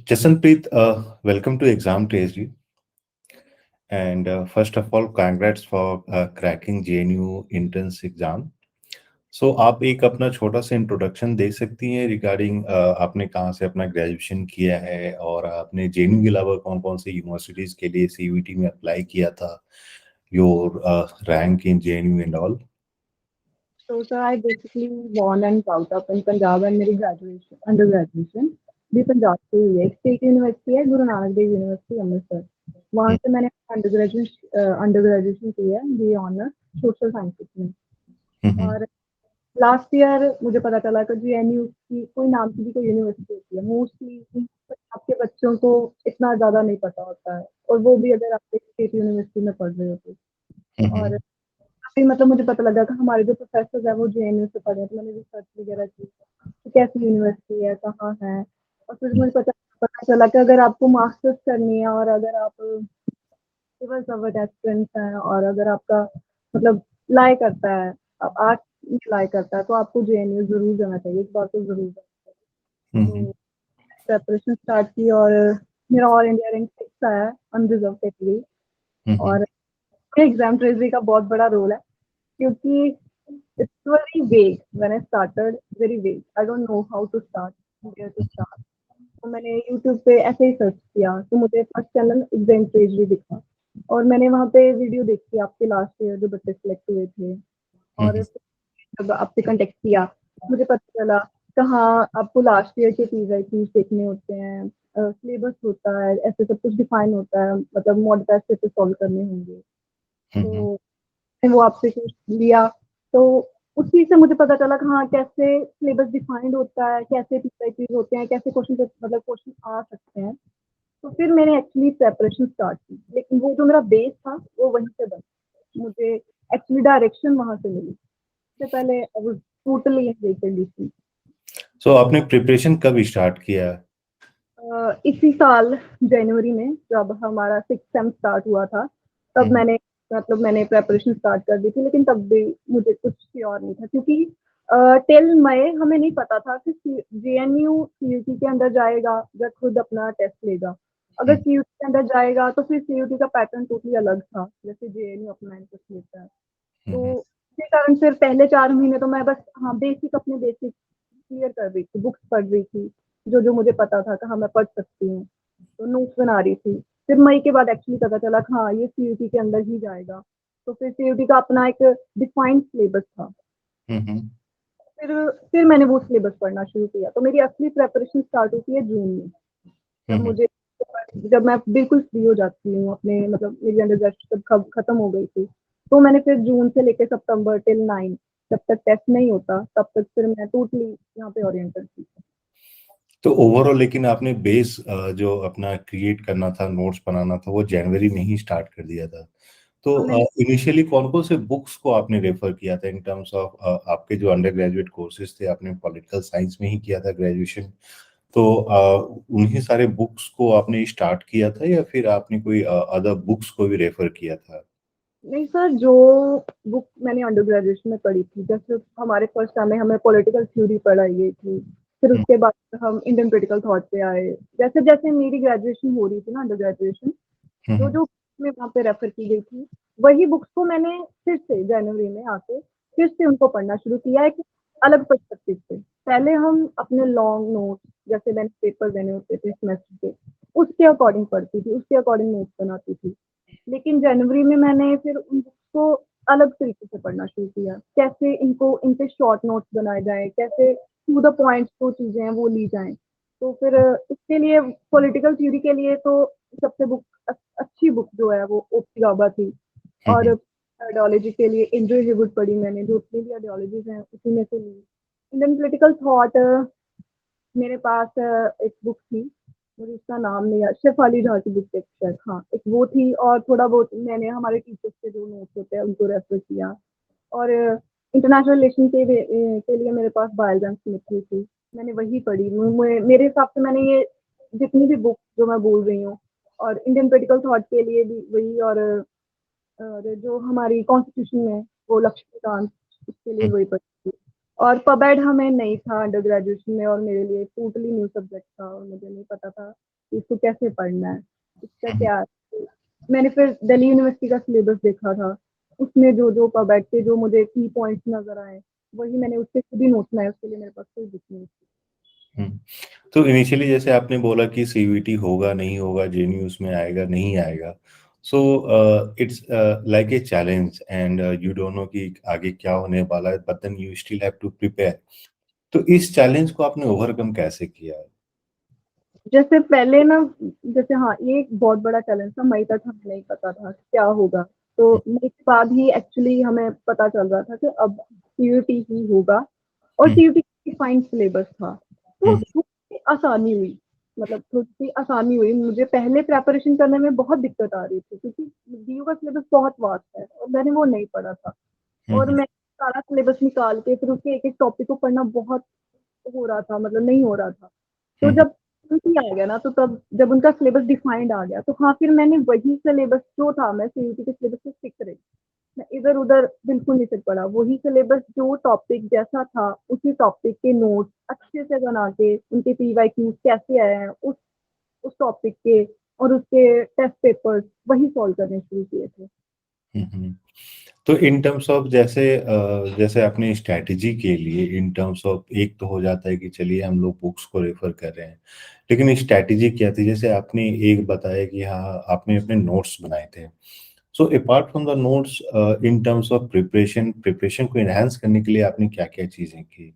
Jasonpreet, welcome to Exam Tracery. And first of all, congrats for cracking JNU entrance exam. सो आप एक अपना छोटा सा इंट्रोडक्शन दे सकती हैं रिगार्डिंग आपने कहाँ से अपना ग्रेजुएशन किया है और आपने जेएनयू के अलावा कौन कौन से यूनिवर्सिटीज के लिए सीयूईटी में अप्लाई किया था, your rank in JNU and all. So, sir, I basically born and brought up in Punjab and मेरी graduation, undergraduation भी पंजाब से हुई है. एक स्टेट यूनिवर्सिटी है गुरु नानक देव यूनिवर्सिटी अमृतसर. वहाँ से मैंने अंडर ग्रेजुएशन की है बी ऑनर सोशल साइंसेस में. और लास्ट ईयर मुझे पता चला कि जेएनयू की कोई नाम की भी कोई यूनिवर्सिटी होती है. मोस्टली आपके बच्चों को इतना ज़्यादा नहीं पता होता है, और वो भी अगर आप एक स्टेट यूनिवर्सिटी में पढ़ रहे हो तो. और अभी मतलब मुझे पता लगा कि हमारे जो प्रोफेसर है वो जेएनयू से पढ़े हैं, तो मैंने रिसर्च वगैरह की कि कैसी यूनिवर्सिटी है, कहाँ है. और फिर मुझे पता चला कि अगर आपको मास्टर्स करनी है और अगर आप सिविल सर्वेंट एस्पिरेंट्स हैं और अगर आपका मतलब लाई करता है, आर्ट लाई करता है, तो आपको जेएनयू जरूर जाना चाहिए. इस बात को जरूर जाना चाहिए. तो प्रेपरेशन स्टार्ट की और मेरा ऑल इंडिया रैंक 6 आया अनरिजर्व कैटेगरी. और एग्जाम ट्रेजरी का बहुत बड़ा रोल है क्योंकि it's very vague when I started, very vague. I don't know how to start, where to start. तो मैंने YouTube पे ऐसे ही सर्च किया तो मुझे फर्स्ट चैनल एग्जाम ट्रेजरी दिखा, और मैंने वहाँ पे वीडियो देखी आपके लास्ट ईयर जो बच्चे सिलेक्ट हुए थे. और जब आपसे कांटेक्ट किया मुझे पता चला कहाँ आपको लास्ट ईयर के पीज देखने होते हैं, सिलेबस होता है, ऐसे सब कुछ डिफाइन होता है, मतलब मॉडल टेस्ट पे सॉल्व करने होंगे. तो वो आपसे कुछ लिया तो उस चीज़ से मुझे पता चला कि हाँ कैसे सिलेबस डिफाइंड होता है, कैसे पीस होते हैं, कैसे क्वेश्चन मतलब क्वेश्चन आ सकते हैं. तो फिर मैंने एक्चुअली प्रेपरेशन स्टार्ट की, लेकिन वो जो मेरा बेस था वो वहीं से बना. मुझे एक्चुअली डायरेक्शन वहाँ से मिली. उससे पहले आई वाज टोटली इन. सो आपने प्रिपरेशन कब स्टार्ट किया? इसी साल जनवरी में जब हमारा 6th सेम स्टार्ट हुआ था तब मैंने प्रेपरेशन स्टार्ट कर दी थी, लेकिन तब भी मुझे कुछ श्योर नहीं था क्योंकि टिल मई हमें नहीं पता था कि जेएनयू सीयूटी के अंदर जाएगा या खुद अपना टेस्ट लेगा. अगर सीयूटी के अंदर जाएगा तो फिर सीयूटी का पैटर्न टोटली अलग था जैसे जेएनयू अपना इंटरेस्ट लेता है. तो इसी कारण फिर पहले 4 महीने तो मैं बस अपने बेसिक क्लियर कर रही थी, बुक्स पढ़ रही थी, जो जो मुझे पता था कि हाँ मैं पढ़ सकती हूँ, तो नोट्स बना रही थी. फिर मई के बाद एक्चुअली पता चला कि हाँ ये सीयूटी के अंदर ही जाएगा. तो फिर सीयूटी का अपना एक डिफाइंड सिलेबस था. फिर मैंने वो सिलेबस पढ़ना शुरू किया. तो मेरी असली प्रेपरेशन स्टार्ट होती है जून में, जब मैं बिल्कुल फ्री हो जाती हूँ अपने मतलब मेरी अंडरग्रेजुएशन खत्म हो गई थी. तो मैंने फिर जून से लेकर सितंबर टिल 9 जब तक टेस्ट नहीं होता तब तक फिर मैं टोटली यहाँ पे ओरिएंटेड थी. तो ओवरऑल लेकिन आपने बेस जो अपना क्रिएट करना था, नोट्स बनाना था, वो जनवरी में ही स्टार्ट कर दिया था. तो इनिशियली कौन कौन से बुक्स को आपने रेफर किया था इन टर्म्स ऑफ आपके जो अंडर ग्रेजुएट कोर्सेज थे, आपने पॉलिटिकल साइंस में ही किया था ग्रेजुएशन, तो उन्हीं सारे बुक्स को आपने स्टार्ट किया था या फिर आपने कोई अदर बुक्स को भी रेफर किया था? नहीं सर, जो बुक मैंने अंडर ग्रेजुएशन में पढ़ी थी, जैसे हमारे फर्स्ट टाइम में हमें पॉलिटिकल थ्योरी पढ़ाई गई थी, फिर उसके बाद हम इंडियन क्रिटिकल थॉट पे आए. जैसे जैसे मेरी ग्रेजुएशन हो रही थी ना, अंडर ग्रेजुएशन, जो जो मैं वहाँ पे रेफर की गई थी वही बुक्स को मैंने फिर से जनवरी में आके फिर से उनको पढ़ना शुरू किया एक अलग पर्सपेक्टिव से. पहले हम अपने लॉन्ग नोट जैसे मैंने पेपर देने होते थे सेमेस्टर के, उसके अकॉर्डिंग पढ़ती थी, उसके अकॉर्डिंग नोट्स बनाती थी. लेकिन जनवरी में मैंने फिर उन बुक्स को अलग तरीके से पढ़ना शुरू किया, कैसे इनके शॉर्ट नोट्स बनाए जाएँ, कैसे टू द पॉइंट जो चीज़ें हैं वो ली जाएँ. तो फिर इसके लिए पॉलिटिकल थ्योरी के लिए तो सबसे अच्छी बुक जो है वो ओपी गाबा थी. और आइडियोलॉजी के लिए एंड्रयू हेवुड पढ़ी मैंने, जो उतनी भी आइडियोलॉजीज़ हैं उसी में से ली. इंडियन पॉलिटिकल थॉट मेरे पास एक बुक थी, मुझे उसका नाम नहीं याद, शेफाली झा की बुक एक शायद, हाँ एक वो थी. और थोड़ा बहुत मैंने हमारे टीचर्स के जो नोट्स होते हैं उनको रेफर किया. और इंटरनेशनल रिलेशन के लिए मेरे पास बायल स्मिथ थी, मैंने वही पढ़ी. मेरे हिसाब से मैंने ये जितनी भी बुक जो मैं बोल रही हूँ, और इंडियन पॉलिटिकल थॉट के लिए भी वही, और जो हमारी कॉन्स्टिट्यूशन में वो लक्ष्मीकांत, उसके लिए वही पढ़ी थी. और पबेड हमें नहीं था अंडर ग्रेजुएशन में, और मेरे लिए टोटली न्यू सब्जेक्ट था और मुझे नहीं पता था इसको कैसे पढ़ना है, इसका क्या। मैंने फिर दिल्ली यूनिवर्सिटी का सिलेबस देखा था, उसमें जो पॉइंट थे, जो मुझे की पॉइंट्स नजर आए, वही मैंने उससे खुद ही नोट्स बनाए। उसके लिए मेरे पास कोई बुक नहीं थी। हम्म। तो इनिशियली जैसे आपने बोला कि सीयूईटी होगा नहीं होगा, जेएनयू उसमें आएगा नहीं आएगा, so it's like a challenge and you don't know कि आगे क्या होने वाला है, but then you still have to prepare. तो इस चैलेंज को आपने ओवरकम कैसे किया है? जैसे पहले ना, जैसे हाँ, ये एक बहुत बड़ा चैलेंज था। मई तक हमें नहीं पता था क्या होगा। तो मई के बाद ही एक्चुअली हमें पता चल रहा था कि अब सीयूईटी ही होगा, और हम्म, सीयूईटी डिफाइंड सिलेबस था। तो हम्म, थोड़ी सी आसानी हुई, मतलब थोड़ी सी आसानी हुई। मुझे पहले प्रेपरेशन करने में बहुत दिक्कत आ रही थी, क्योंकि डीयू का सिलेबस बहुत वास्ट है और मैंने वो नहीं पढ़ा था। और हम्म, मैं सारा सिलेबस निकाल के फिर उसके एक एक टॉपिक को पढ़ना बहुत हो रहा था, मतलब नहीं हो रहा था। तो हम्म, जब सीयूईटी आ गया ना, तो तब जब उनका सिलेबस डिफाइंड आ गया, तो हाँ, फिर मैंने वही सिलेबस जो था, मैं सीयूईटी के सिलेबस से सीख रही। मैं इधर-उधर बिल्कुल नहीं चल पड़ा। वही सिलेबस, जो टॉपिक जैसा था, उसी टॉपिक के नोट्स अच्छे से बना के, उनके पीवाईक्यूज़ कैसे आए हैं उस टॉपिक के, और उसके टेस्ट पेपर्स वही सॉल्व करने शुरू किए थे। हम्म। तो इन टर्म्स ऑफ जैसे जैसे अपनी स्ट्रैटेजी के लिए, इन टर्म्स ऑफ एक तो हो जाता है कि चलिए हम लोग बुक्स को रेफर कर रहे हैं, लेकिन स्ट्रैटेजी क्या थी? जैसे आपने एक बताया कि हाँ आपने अपने नोट्स बनाए थे, so apart from the notes, in terms of preparation को एनहांस करने के लिए आपने क्या क्या चीजें की?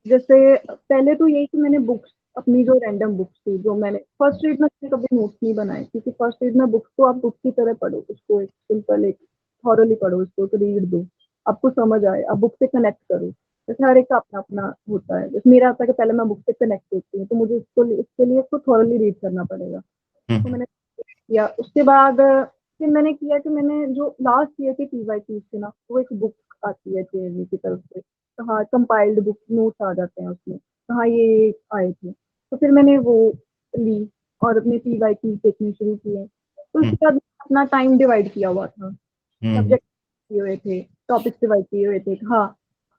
जैसे पहले तो यही कि मैंने बुक्स, अपनी जो रैंडम बुक्स थी, जो मैंने फर्स्ट रीड में कभी नोट्स नहीं बनाए, क्योंकि फर्स्ट रीड में बुक्स को आप बुक की तरह पढ़ो, उसको एक सिंपल, एक थॉरोली पढ़ो, उसको एक रीड दो, आपको समझ आए, आप बुक से कनेक्ट करो। जैसे हर एक का अपना अपना होता है। जैसे मेरा होता है कि पहले मैं बुक से कनेक्ट होती हूँ, तो मुझे इसके लिए उसको थॉरोली रीड करना पड़ेगा। तो हम्म, मैंने किया। उसके बाद फिर मैंने किया कि मैंने जो लास्ट ईयर के पीवाईक्यूज थे ना, वो एक बुक आती है जेएनयू की तरफ से, कहाँ कंपाइल्ड बुक नोट्स आ जाते हैं उसमें, कहाँ ये आए थे। तो फिर मैंने वो ली और अपने पीवाईक्यूज देखने शुरू किए। तो हम्म, उसके बाद अपना टाइम डिवाइड किया हुआ था, हम्म, सब्जेक्ट किए हुए थे, टॉपिक्स डिवाइड किए हुए थे। हाँ,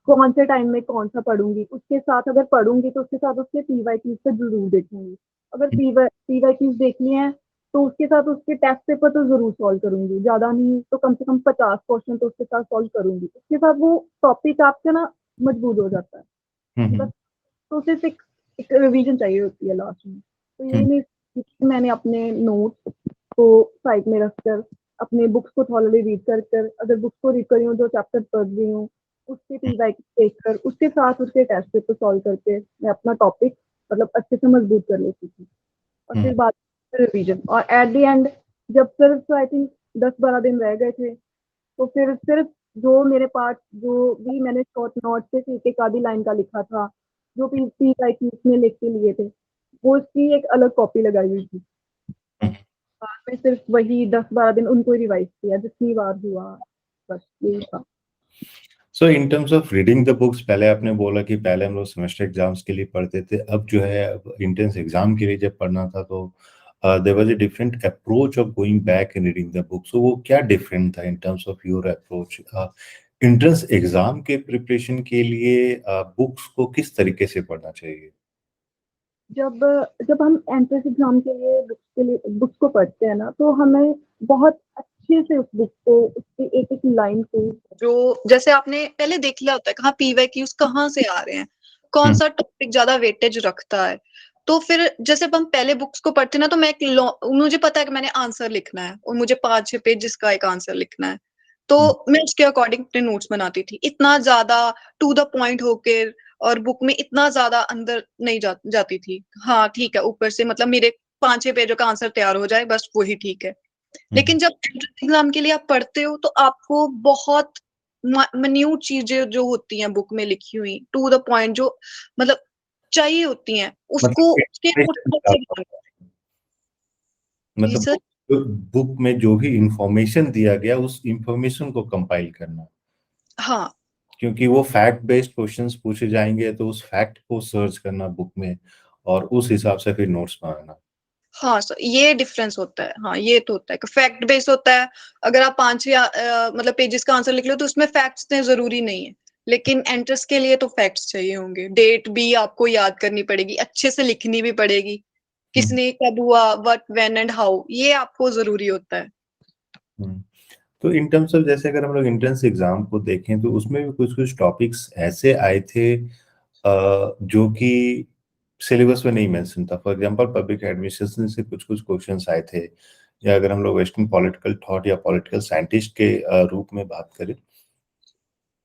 कौन से टाइम में कौन सा पढ़ूंगी, उसके साथ अगर पढ़ूंगी तो उसके साथ उसके पीवाईक्यूज से जरूर देखूंगी। अगर पीवाईक्यूज देख लिए हैं, तो उसके साथ उसके टेस्ट पेपर तो जरूर सॉल्व करूंगी, ज्यादा नहीं तो कम से कम 50 क्वेश्चन तो उसके साथ सॉल्व करूंगी। उसके साथ वो टॉपिक आपसे ना मजबूत हो जाता है। हम्म, बस, तो सिर्फ एक रिवीजन चाहिए होती है लास्ट में। तो यही हम्म, नहीं, मैंने अपने नोट्स को साइड में रखकर, अपने बुक्स को थॉरोली रीड कर कर, अगर बुक्स को रीड कर रही हूँ, जो चैप्टर पढ़ रही हूँ, उसके पीवाई देखकर, उसके साथ उसके टेस्ट पेपर सॉल्व करके मैं अपना टॉपिक मतलब अच्छे से मजबूत कर लेती थी। और हम्म, फिर बाद में रिवीजन, और एट द एंड जब सिर्फ आई थिंक 10-12 दिन रह गए थे, तो फिर सिर्फ जो मेरे पास, जो भी मैंने शॉर्ट नोट से एक एक आधी लाइन का लिखा था, जो पीवाईक्यूज में लिख के लिए थे, वो उसकी एक अलग कॉपी लगाई हुई थी। हम्म। बाद में सिर्फ वही 10-12 दिन उनको रिवाइज किया जितनी बार हुआ, बस यही था। So in terms of reading the books, पहले आपने बोला कि पहले हम लोग सेमेस्टर एग्जाम्स के लिए पढ़ते थे, अब जो है इंट्रेंस एग्जाम के लिए जब पढ़ना था तो there was a different approach of going back and reading the book. So वो क्या डिफरेंट था in terms of your approach? Entrance exam के प्रिपरेशन के लिए बुक्स को किस तरीके से पढ़ना चाहिए? जब जब हम एंट्रेंस एग्जाम के लिए बुक्स को पढ़ते हैं ना, तो हमें बहुत अच्छे से उस बुक को, उसकी एक एक लाइन को, जो जैसे आपने पहले देख लिया होता है कहाँ पीवाईक्यूज कहाँ से आ रहे हैं, कौन हम्म, सा टॉपिक ज्यादा वेटेज रखता है। तो फिर जैसे हम पहले बुक्स को पढ़ते हैं ना, तो मुझे पता है कि मैंने आंसर लिखना है और मुझे 5-6 पेजेस का एक आंसर लिखना है। तो हम्म, मैं उसके अकॉर्डिंग अपने नोट्स बनाती थी, इतना ज्यादा टू द पॉइंट होकर, और बुक में इतना ज्यादा अंदर नहीं जाती थी। हाँ ठीक है, ऊपर से मतलब मेरे 5-6 पेजों का आंसर तैयार हो जाए, बस वही ठीक है। हम्म। लेकिन जब एंट्रेंस एग्जाम के लिए आप पढ़ते हो, तो आपको बहुत मिन्यूट चीजें जो होती हैं बुक में लिखी हुई, टू द पॉइंट, जो मतलब चाहिए होती हैं, उसको मतलब उसके नोट्स information अलग क्या से था? बनाना। जी मतलब सर। बुक में जो भी इंफॉर्मेशन दिया गया उस इंफॉर्मेशन को कंपाइल करना, हाँ क्योंकि वो फैक्ट बेस्ड क्वेश्चंस पूछे जाएंगे तो उस फैक्ट को सर्च करना बुक में और उस हिसाब से फिर नोट्स बनाना। हाँ सर, ये डिफरेंस होता है। हाँ, ये तो होता है कि फैक्ट बेस्ड होता है। अगर आप 5 या मतलब पेजेस का आंसर लिख लो, तो उसमें फैक्ट्स इतने जरूरी नहीं है। लेकिन एंट्रेंस के लिए तो फैक्ट्स चाहिए होंगे, डेट भी आपको याद करनी पड़ेगी, अच्छे से लिखनी भी पड़ेगी। किसने कब हुआ, व्हाट, व्हेन एंड हाउ, ये आपको जरूरी होता है। हम्म। तो इन टर्म्स ऑफ जैसे अगर हम लोग एंट्रेंस एग्जाम को देखें तो उसमें भी कुछ कुछ टॉपिक्स ऐसे आए थे जो कि सिलेबस में नहीं मेंशन था। फॉर एग्जांपल पब्लिक एडमिनिस्ट्रेशन से कुछ कुछ क्वेश्चंस आए थे, या अगर हम लोग वेस्टर्न पॉलिटिकल थॉट या पॉलिटिकल साइंटिस्ट के रूप में बात करें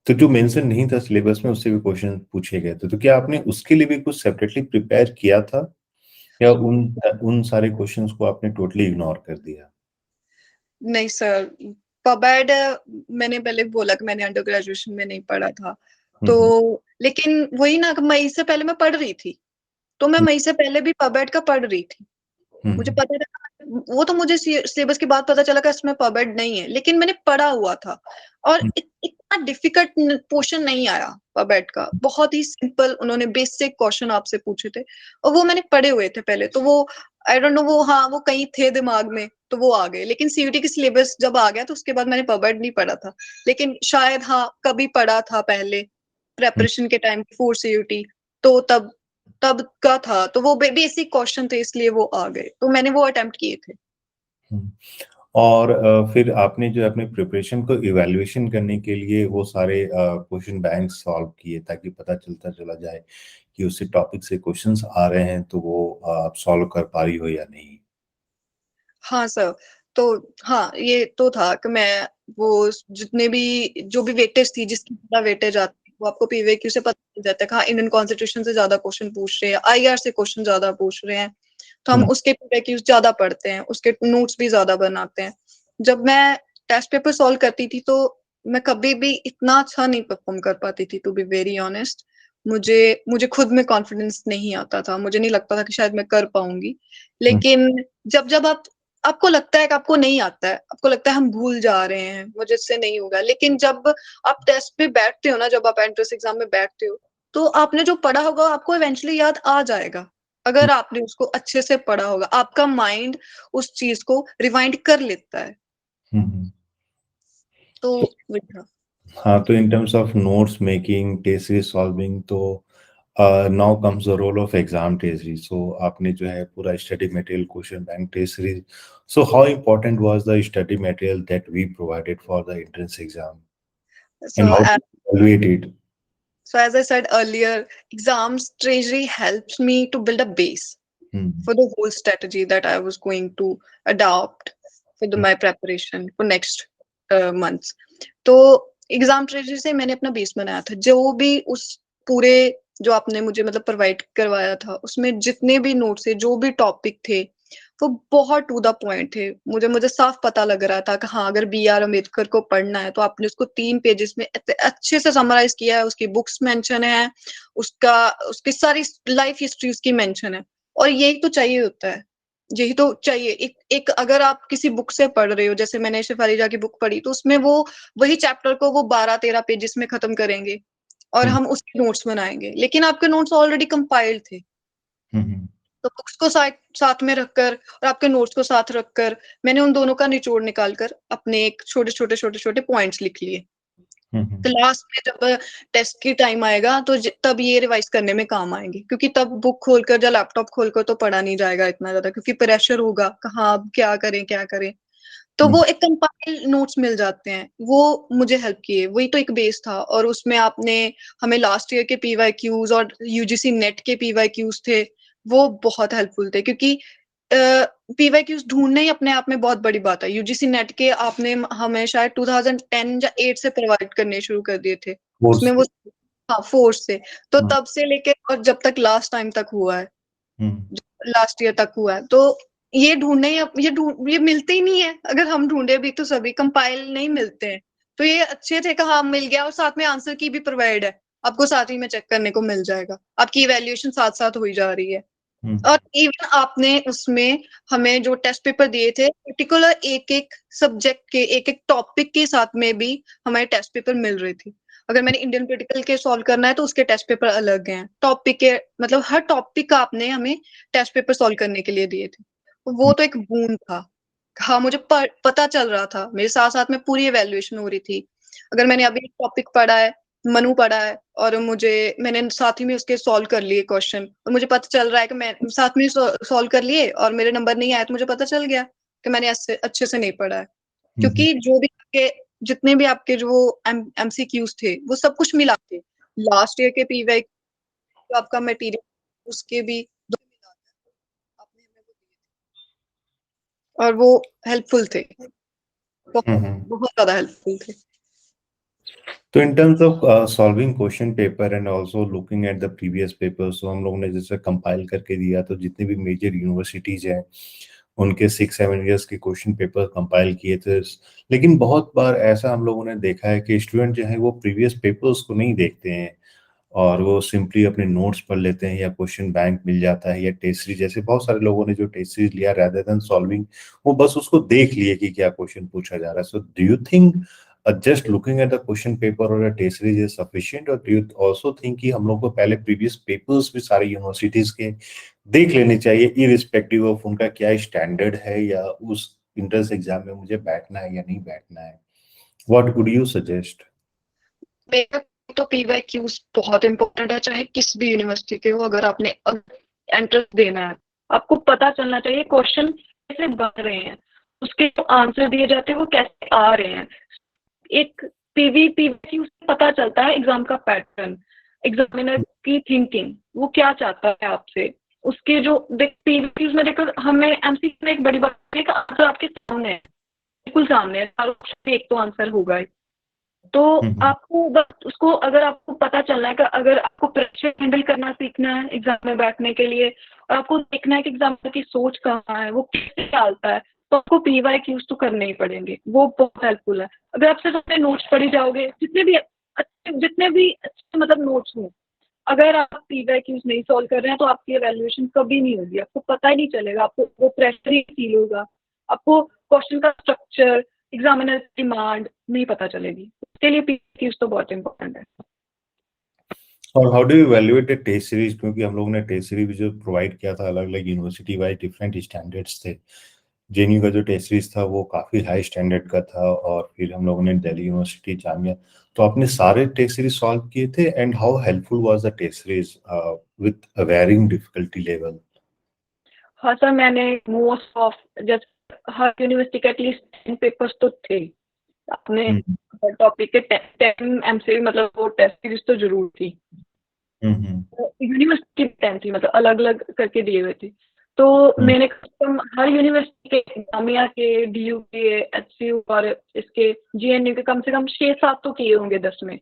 तो जो मेंशन नहीं था सिलेबस में उससे भी क्वेश्चन पूछे गए थे। तो क्या आपने उसके लिए भी कुछ सेपरेटली प्रिपेयर किया था, या उन उन सारे क्वेश्चंस को आपने टोटली इग्नोर कर दिया? नहीं सर, पबैड मैंने पहले बोला कि मैंने अंडर ग्रेजुएशन में नहीं पढ़ा था, तो हम्म। लेकिन वही ना, मई से पहले मैं पढ़ रही थी, तो मैं मई से पहले भी पबैड का पढ़ रही थी। मुझे हम्म। पता था, वो तो मुझे सिलेबस के बाद पता चला कि इसमें पबैड नहीं है, लेकिन मैंने पढ़ा हुआ था। और इतना डिफिकल्ट पोर्शन नहीं आया पबैड का, बहुत ही सिंपल उन्होंने बेसिक क्वेश्चन आपसे पूछे थे, और वो मैंने पढ़े हुए थे पहले, तो वो आई डोंट नो, वो हाँ वो कहीं थे दिमाग में तो वो आ गए। लेकिन सीयूटी की सिलेबस जब आ गया तो उसके बाद मैंने पबैड नहीं पढ़ा था, लेकिन शायद हाँ कभी पढ़ा था पहले प्रेपरेशन के टाइम फोर सीयूटी, तो तब तब का था, तो वो बेसिक क्वेश्चन थे इसलिए वो आ गए, तो मैंने वो अटेम्प्ट किए थे। हम्म। और फिर आपने जो अपने प्रिपरेशन को इवैल्यूएशन करने के लिए वो सारे क्वेश्चन बैंक सॉल्व किए ताकि पता चलता चला जाए कि उससे टॉपिक से क्वेश्चंस आ रहे हैं तो वो आप सॉल्व कर पा रही हो या नहीं? हाँ सर, तो हाँ ये तो था कि मैं वो जितने भी जो भी वेटेज थी, जिसकी ज्यादा वेटेज आती है वो आपको पीवीक्यू से पता चल जाता है कि हाँ इंडियन कॉन्स्टिट्यूशन से ज्यादा क्वेश्चन पूछ रहे हैं, आईआर से क्वेश्चन ज्यादा पूछ रहे हैं, तो हम हम्म। उसके पीवीक्यू ज्यादा पढ़ते हैं, उसके नोट्स भी ज्यादा बनाते हैं। जब मैं टेस्ट पेपर सॉल्व करती थी तो मैं कभी भी इतना अच्छा नहीं परफॉर्म कर पाती थी, टू बी वेरी ऑनेस्ट। मुझे मुझे खुद में कॉन्फिडेंस नहीं आता था, मुझे नहीं लगता था कि शायद मैं कर पाऊंगी। हम्म। लेकिन जब जब आपको लगता है कि आपको नहीं आता है, आपको लगता है हम भूल जा रहे हैं, मुझे इससे नहीं होगा, लेकिन जब आप टेस्ट पे बैठते हो ना, जब आप एंट्रेंस एग्जाम में बैठते हो, तो आपने जो पढ़ा होगा आपको इवेंचुअली याद आ जाएगा। अगर आपने उसको अच्छे से पढ़ा होगा, आपका माइंड उस चीज को रिवाइंड कर लेता है। हम्म। तो तो वही था। हाँ, तो in terms of notes making, test series solving, तो now comes the role of exam test series. So आपने जो है पूरा study material, question bank, test series, so how important was the study material that we provided for the entrance exam so and how to evaluate it? so as I said earlier, exams treasury helps me to build a base Hmm. for the whole strategy that I was going to adopt for my preparation for next months. तो exam treasury से मैंने अपना base बनाया था, जो भी उस पूरे जो आपने मुझे मतलब प्रोवाइड करवाया था उसमें जितने भी नोट्स थे, जो भी टॉपिक थे, वो बहुत टू द पॉइंट थे। मुझे मुझे साफ पता लग रहा था कि हाँ अगर बी आर अम्बेडकर को पढ़ना है तो आपने उसको 3 पेजेस में अच्छे से समराइज किया है, उसकी बुक्स मेंशन है, उसका उसकी सारी लाइफ हिस्ट्री उसकी मेंशन है। और यही तो चाहिए होता है, यही तो चाहिए। एक एक अगर आप किसी बुक से पढ़ रहे हो, जैसे मैंने शेफाली की बुक पढ़ी, तो उसमें वो वही चैप्टर को वो 12-13 पेजेस में खत्म करेंगे और Hmm. हम उसके नोट्स बनाएंगे, लेकिन आपके नोट्स ऑलरेडी कंपाइल्ड थे। Hmm. तो बुक्स को साथ साथ में रखकर और आपके नोट्स को साथ रखकर मैंने उन दोनों का निचोड़ निकाल कर अपने एक छोटे छोटे छोटे छोटे पॉइंट्स लिख लिए। तो Hmm. लास्ट में जब टेस्ट की टाइम आएगा तो तब ये रिवाइज करने में काम आएंगे, क्योंकि तब बुक खोलकर या लैपटॉप खोलकर तो पढ़ा नहीं जाएगा इतना ज्यादा, क्योंकि प्रेशर होगा कहाँ अब क्या करें क्या करें। तो Hmm. वो एक कंपाइल नोट्स मिल जाते हैं, वो मुझे हेल्प किए, वही तो एक बेस था। और उसमें आपने हमें लास्ट ईयर के पीवाई क्यूज और यूजीसी नेट के पीवाई क्यूज थे, वो बहुत हेल्पफुल थे, क्योंकि पीवाई क्यूज ढूंढना ही अपने आप में बहुत बड़ी बात है। यूजीसी नेट के आपने हमें शायद 2010 या 8 से प्रोवाइड करने शुरू कर दिए थे, उसमें Course. वो हाँ फोर्स से। तो Hmm. तब से लेके और जब तक लास्ट टाइम तक हुआ है, Hmm. लास्ट ईयर तक हुआ है, तो ये ढूंढने ये मिलते ही नहीं है। अगर हम ढूंढे भी तो सभी कंपाइल नहीं मिलते हैं। तो ये अच्छे थे कि हाँ मिल गया, और साथ में आंसर की भी प्रोवाइड है, आपको साथ ही में चेक करने को मिल जाएगा, आपकी इवेल्युएशन साथ साथ हुई जा रही है। Hmm. और इवन आपने उसमें हमें जो टेस्ट पेपर दिए थे, पर्टिकुलर एक एक सब्जेक्ट के एक एक टॉपिक के साथ में भी हमारे टेस्ट पेपर मिल रहे थे। अगर मैंने इंडियन पॉलिटिकल के सॉल्व करना है तो उसके टेस्ट पेपर अलग हैं, टॉपिक के मतलब हर टॉपिक का आपने हमें टेस्ट पेपर सॉल्व करने के लिए दिए थे। तो वो तो एक बून था। हाँ मुझे पता चल रहा था, मेरे साथ साथ में पूरी एवेल्युएशन हो रही थी। अगर मैंने अभी एक टॉपिक पढ़ा है मनु पढ़ा है और मैंने साथ ही में उसके सॉल्व कर लिए क्वेश्चन और मुझे पता चल रहा है कि मैं साथ में सॉल्व कर लिए और मेरे नंबर नहीं आए तो मुझे पता चल गया कि मैंने अच्छे से नहीं पढ़ा है। क्योंकि जो भी आपके जितने भी आपके जो एमसीक्यूज थे वो सब कुछ मिला के लास्ट ईयर के पीवाई जो आपका मटेरियल उसके भी दो मिला के आपने हमें वो दिए थे और वो हेल्पफुल थे, बहुत ज्यादा हेल्पफुल थे। तो in terms of solving question paper and also looking at the previous papers, तो हम लोगों ने जैसे कंपाइल करके दिया तो जितनी भी मेजर यूनिवर्सिटीज हैं उनके 6-7 ईयर्स के क्वेश्चन पेपर कंपाइल किए थे। लेकिन बहुत बार ऐसा हम लोगों ने देखा है कि स्टूडेंट जो है वो प्रीवियस पेपर्स को नहीं देखते हैं और वो सिंपली अपने नोट्स पढ़ लेते हैं या क्वेश्चन बैंक मिल जाता है या टेस्ट सीरीज, जैसे बहुत सारे लोगों ने जो टेस्ट सीरीज लिया rather देन सॉल्विंग, वो बस उसको देख लिए कि क्या क्वेश्चन पूछा जा रहा है। So do you think just looking at the question paper or a test series is sufficient, or do you also think कि हम लोग को पहले previous papers भी सारी यूनिवर्सिटीज के देख लेने चाहिए irrespective of उनका क्या स्टैंडर्ड है या उस इंट्रेंस एग्जाम में मुझे बैठना है या नहीं बैठना है? What would you suggest? मेरा तो पीवाईक्यूज बहुत इंपॉर्टेंट है, चाहे किस भी यूनिवर्सिटी के हो। अगर आपने एंट्रेंस देना है आपको पता चलना चाहिए क्वेश्चन कैसे बन रहे हैं, उसके जो आंसर दिए जाते हैं वो कैसे आ रहे हैं। एक पीवाईक्यूज से पता चलता है एग्जाम का पैटर्न, एग्जामिनर की थिंकिंग, वो क्या चाहता है आपसे। उसके जो पीवाईक्यूज में देखो, हमें एमसीक्यू में एक बड़ी बात है कि आंसर आपके सामने है, बिल्कुल सामने है, चारों ऑप्शन में एक तो आंसर होगा ही। तो आपको बस उसको, अगर आपको पता चलना है कि अगर आपको प्रेशर हैंडल करना सीखना है एग्जाम में बैठने के लिए और आपको देखना है कि एग्जाम की सोच कहाँ है, वो कैसे डालता है, तो आपको पीवाईक्यूज तो करने ही पड़ेंगे। वो बहुत हेल्पफुल है। अगर आप सिर्फ अपने नोट्स पढ़ी जाओगे, जितने भी अच्छे मतलब नोट्स हों, अगर आप पीवाईक्यूज नहीं सॉल्व कर रहे हैं तो आपकी एवेल्युएशन कभी नहीं होगी, आपको पता ही नहीं चलेगा, आपको वो प्रेशर ही फील होगा, आपको क्वेश्चन का स्ट्रक्चर, एग्जामिनर डिमांड नहीं पता चलेगी। उसके लिए पीवाईक्यूज तो बहुत इंपॉर्टेंट है। और how do you evaluate the test series, क्योंकि हम लोगों ने टेस्ट सीरीज भी जो प्रोवाइड किया था अलग अलग यूनिवर्सिटी वाइज डिफरेंट स्टैंडर्ड्स थे। जेएनयू का जो टेस्ट सीरीज था वो काफी हाई स्टैंडर्ड का था और फिर हम लोगों ने दिल्ली यूनिवर्सिटी जामिया, तो आपने सारे टेस्ट सीरीज सॉल्व किए थे and how helpful was the test series with a varying difficulty level? हाँ सर, मैंने मोस्ट ऑफ जैसे हर यूनिवर्सिटी के एटलीस्ट 10 पेपर्स तो थे अपने टॉपिक के। 10 एमसीक्यू मतलब वो टेस्ट सीरीज तो जरूर थी। यूनिवर्सिटी 10 थी, मतलब अलग अलग करके दिए हुए थे। तो मैंने हर यूनिवर्सिटी के, जामिया के, डीयू के, एचसीयू और इसके जेएनयू के कम से कम 6-7 तो किए होंगे 10 में,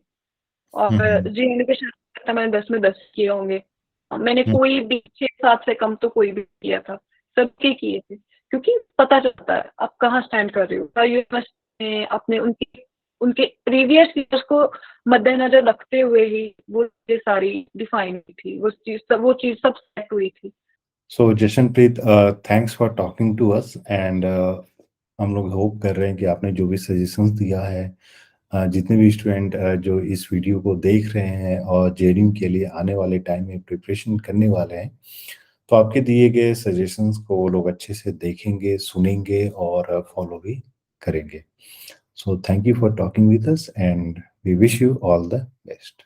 और जेएनयू के शायद मैंने 10 में 10 किए होंगे। मैंने कोई भी 6-7 से कम तो कोई भी किया था, सबके किए थे, क्योंकि पता चलता है आप कहाँ स्टैंड कर रहे हो। हर यूनिवर्सिटी ने अपने उनके प्रीवियस ईयर्स को मद्देनजर रखते हुए ही वो चीजें सारी डिफाइन हुई थी, वो चीज सब सेट हुई थी। So Jashanpreet, thanks for talking to us and हम लोग होप कर रहे हैं कि आपने जो भी सजेशंस दिया है, जितने भी स्टूडेंट जो इस वीडियो को देख रहे हैं और जेएनयू के लिए आने वाले टाइम में प्रिपरेशन करने वाले हैं, तो आपके दिए गए सजेशंस को वो लोग अच्छे से देखेंगे, सुनेंगे और फॉलो भी करेंगे। So thank you for talking with us and we wish you all the best.